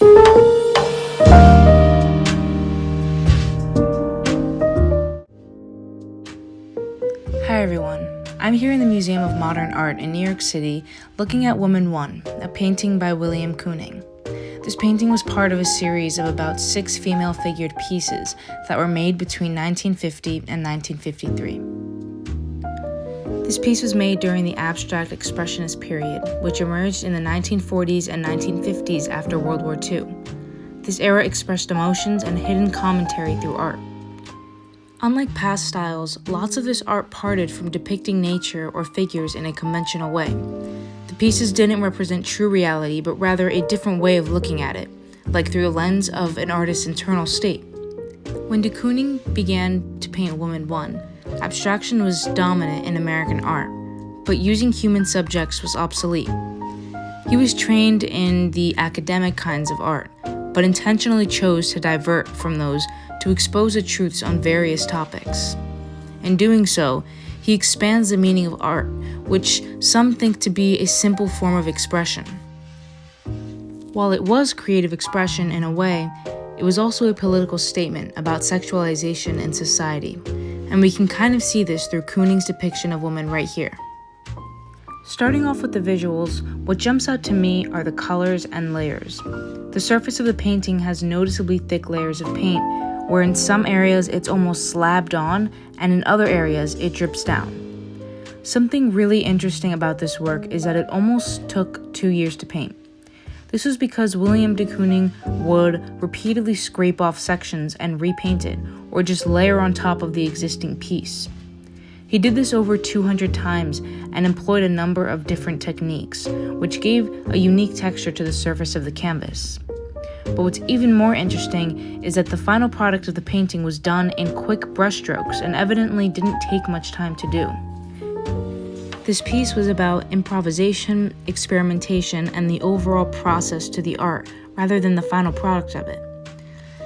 Hi everyone, I'm here in the Museum of Modern Art in New York City looking at Woman 1, a painting by Williem Kooning. This painting was part of a series of about 6 female-figured pieces that were made between 1950 and 1953. This piece was made during the abstract expressionist period, which emerged in the 1940s and 1950s after World War II. This era expressed emotions and hidden commentary through art. Unlike past styles, lots of this art parted from depicting nature or figures in a conventional way. The pieces didn't represent true reality, but rather a different way of looking at it, like through a lens of an artist's internal state. When de Kooning began to paint Woman 1, abstraction was dominant in American art, but using human subjects was obsolete. He was trained in the academic kinds of art, but intentionally chose to divert from those to expose the truths on various topics. In doing so, he expands the meaning of art, which some think to be a simple form of expression. While it was creative expression in a way, it was also a political statement about sexualization in society, and we can kind of see this through Kooning's depiction of women right here. Starting off with the visuals, what jumps out to me are the colors and layers. The surface of the painting has noticeably thick layers of paint, where in some areas it's almost slabbed on, and in other areas it drips down. Something really interesting about this work is that it almost took 2 years to paint. This was because Williem de Kooning would repeatedly scrape off sections and repaint it, or just layer on top of the existing piece. He did this over 200 times and employed a number of different techniques, which gave a unique texture to the surface of the canvas. But what's even more interesting is that the final product of the painting was done in quick brushstrokes and evidently didn't take much time to do. This piece was about improvisation, experimentation, and the overall process to the art, rather than the final product of it.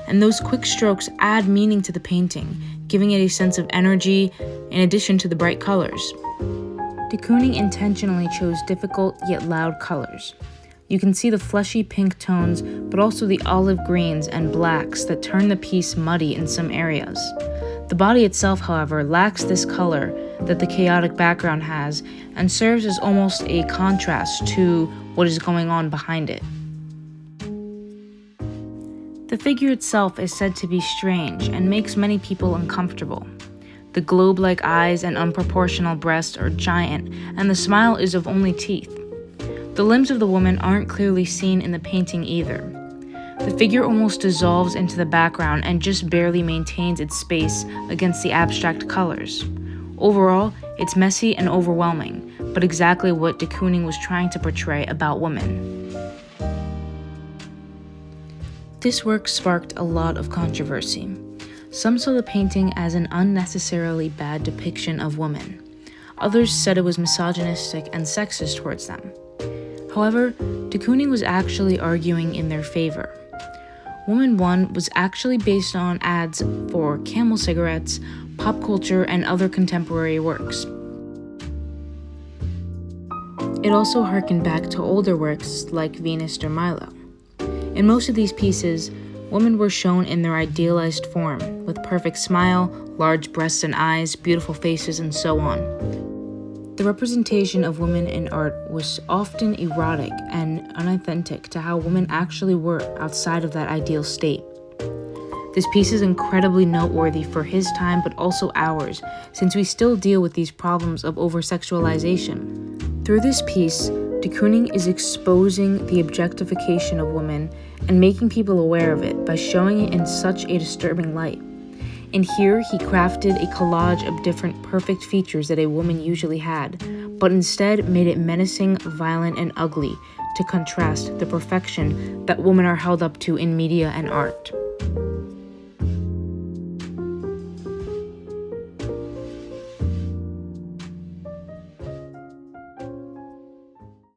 And those quick strokes add meaning to the painting, giving it a sense of energy in addition to the bright colors. De Kooning intentionally chose difficult yet loud colors. You can see the fleshy pink tones, but also the olive greens and blacks that turn the piece muddy in some areas. The body itself, however, lacks this color that the chaotic background has and serves as almost a contrast to what is going on behind it. The figure itself is said to be strange and makes many people uncomfortable. The globe-like eyes and unproportional breasts are giant, and the smile is of only teeth. The limbs of the woman aren't clearly seen in the painting either. The figure almost dissolves into the background and just barely maintains its space against the abstract colors. Overall, it's messy and overwhelming, but exactly what de Kooning was trying to portray about women. This work sparked a lot of controversy. Some saw the painting as an unnecessarily bad depiction of women. Others said it was misogynistic and sexist towards them. However, de Kooning was actually arguing in their favor. Woman 1 was actually based on ads for Camel cigarettes, pop culture, and other contemporary works. It also harkened back to older works like Venus de Milo. In most of these pieces, women were shown in their idealized form, with perfect smile, large breasts and eyes, beautiful faces, and so on. The representation of women in art was often erotic and unauthentic to how women actually were outside of that ideal state. This piece is incredibly noteworthy for his time, but also ours, since we still deal with these problems of over-sexualization. Through this piece, de Kooning is exposing the objectification of women and making people aware of it by showing it in such a disturbing light. And here, he crafted a collage of different perfect features that a woman usually had, but instead made it menacing, violent, and ugly to contrast the perfection that women are held up to in media and art.